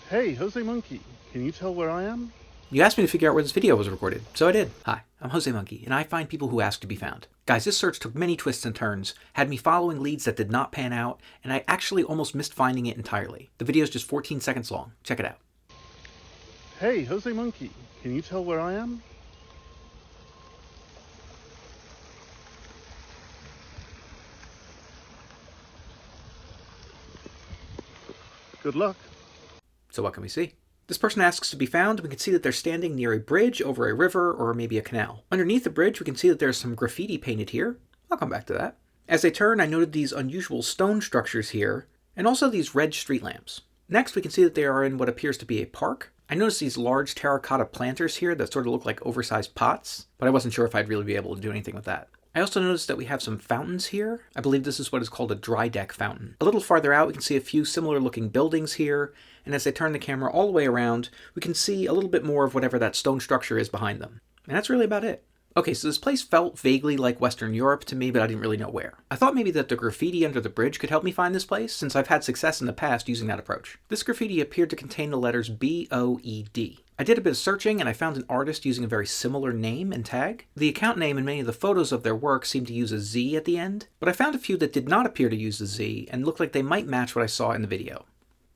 Hey, Jose Monkey, can you tell where I am? You asked me to figure out where this video was recorded, so I did. Hi, I'm Jose Monkey, and I find people who ask to be found. Guys, this search took many twists and turns, had me following leads that did not pan out, and I actually almost missed finding it entirely. The video is just 14 seconds long. Check it out. Hey, Jose Monkey, can you tell where I am? Good luck. So what can we see? This person asks to be found, and we can see that they're standing near a bridge over a river or maybe a canal. Underneath the bridge, we can see that there's some graffiti painted here. I'll come back to that. As they turn, I noted these unusual stone structures here, and also these red street lamps. Next, we can see that they are in what appears to be a park. I noticed these large terracotta planters here that sort of look like oversized pots, but I wasn't sure if I'd really be able to do anything with that. I also noticed that we have some fountains here. I believe this is what is called a dry deck fountain. A little farther out, we can see a few similar looking buildings here, and as I turn the camera all the way around, we can see a little bit more of whatever that stone structure is behind them. And that's really about it. Okay, so this place felt vaguely like Western Europe to me, but I didn't really know where. I thought maybe that the graffiti under the bridge could help me find this place, since I've had success in the past using that approach. This graffiti appeared to contain the letters B-O-E-D. I did a bit of searching, and I found an artist using a very similar name and tag. The account name and many of the photos of their work seemed to use a Z at the end, but I found a few that did not appear to use the Z, and looked like they might match what I saw in the video.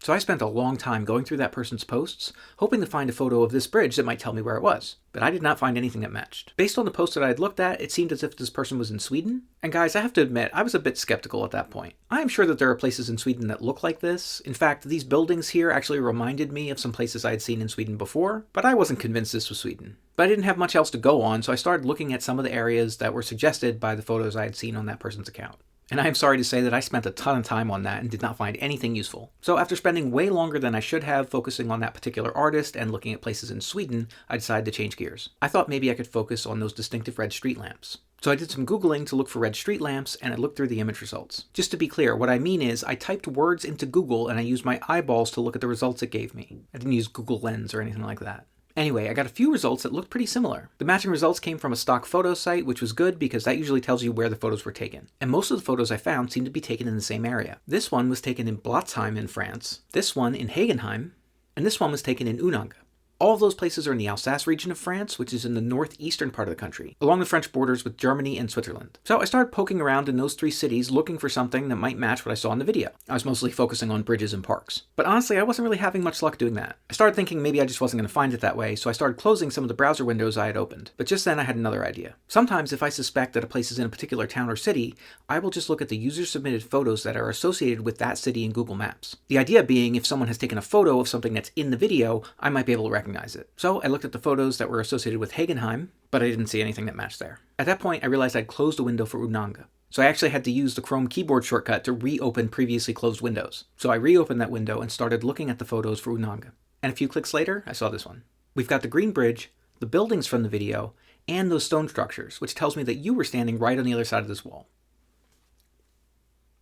So I spent a long time going through that person's posts, hoping to find a photo of this bridge that might tell me where it was. But I did not find anything that matched. Based on the post that I had looked at, it seemed as if this person was in Sweden. And guys, I have to admit, I was a bit skeptical at that point. I am sure that there are places in Sweden that look like this. In fact, these buildings here actually reminded me of some places I had seen in Sweden before, but I wasn't convinced this was Sweden. But I didn't have much else to go on, so I started looking at some of the areas that were suggested by the photos I had seen on that person's account. And I am sorry to say that I spent a ton of time on that and did not find anything useful. So after spending way longer than I should have focusing on that particular artist and looking at places in Sweden, I decided to change gears. I thought maybe I could focus on those distinctive red street lamps. So I did some Googling to look for red street lamps, and I looked through the image results. Just to be clear, what I mean is I typed words into Google and I used my eyeballs to look at the results it gave me. I didn't use Google Lens or anything like that. Anyway, I got a few results that looked pretty similar. The matching results came from a stock photo site, which was good because that usually tells you where the photos were taken. And most of the photos I found seemed to be taken in the same area. This one was taken in Blotzheim in France, this one in Hagenheim, and this one was taken in Unanga. All of those places are in the Alsace region of France, which is in the northeastern part of the country, along the French borders with Germany and Switzerland. So I started poking around in those three cities looking for something that might match what I saw in the video. I was mostly focusing on bridges and parks. But honestly, I wasn't really having much luck doing that. I started thinking maybe I just wasn't going to find it that way, so I started closing some of the browser windows I had opened. But just then I had another idea. Sometimes if I suspect that a place is in a particular town or city, I will just look at the user-submitted photos that are associated with that city in Google Maps. The idea being if someone has taken a photo of something that's in the video, I might be able to recognize it. So I looked at the photos that were associated with Hagenheim, but I didn't see anything that matched there. At that point, I realized I'd closed a window for Unanga. So I actually had to use the Chrome keyboard shortcut to reopen previously closed windows. So I reopened that window and started looking at the photos for Unanga. And a few clicks later, I saw this one. We've got the green bridge, the buildings from the video, and those stone structures, which tells me that you were standing right on the other side of this wall.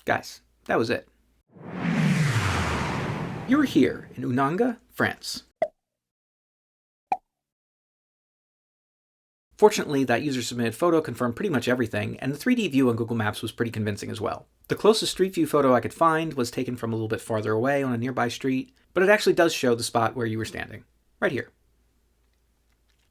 Guys, that was it. You were here in Unanga, France. Fortunately, that user-submitted photo confirmed pretty much everything, and the 3D view on Google Maps was pretty convincing as well. The closest street view photo I could find was taken from a little bit farther away on a nearby street, but it actually does show the spot where you were standing. Right here.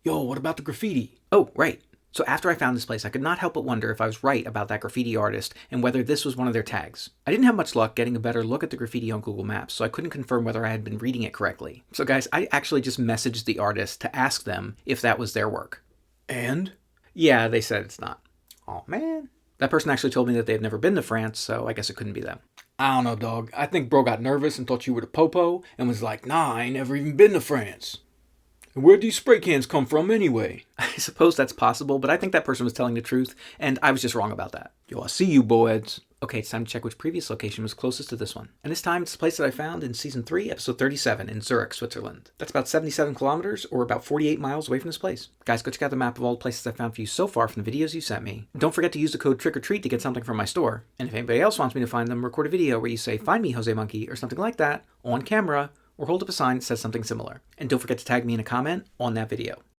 Yo, what about the graffiti? Oh, right. So after I found this place, I could not help but wonder if I was right about that graffiti artist and whether this was one of their tags. I didn't have much luck getting a better look at the graffiti on Google Maps, so I couldn't confirm whether I had been reading it correctly. So guys, I actually just messaged the artist to ask them if that was their work. And? Yeah, they said it's not. Oh man. That person actually told me that they had never been to France, so I guess it couldn't be them. I don't know, dog. I think bro got nervous and thought you were the popo and was like, nah, I ain't never even been to France. And where'd these spray cans come from anyway? I suppose that's possible, but I think that person was telling the truth, and I was just wrong about that. Yo, I see you, boys. Okay, it's time to check which previous location was closest to this one. And this time, it's the place that I found in Season 3, Episode 37 in Zurich, Switzerland. That's about 77 kilometers, or about 48 miles away from this place. Guys, go check out the map of all the places I found for you so far from the videos you sent me. And don't forget to use the code TRICKORTREAT to get something from my store. And if anybody else wants me to find them, record a video where you say, "Find me, Jose Monkey," or something like that, on camera, or hold up a sign that says something similar. And don't forget to tag me in a comment on that video.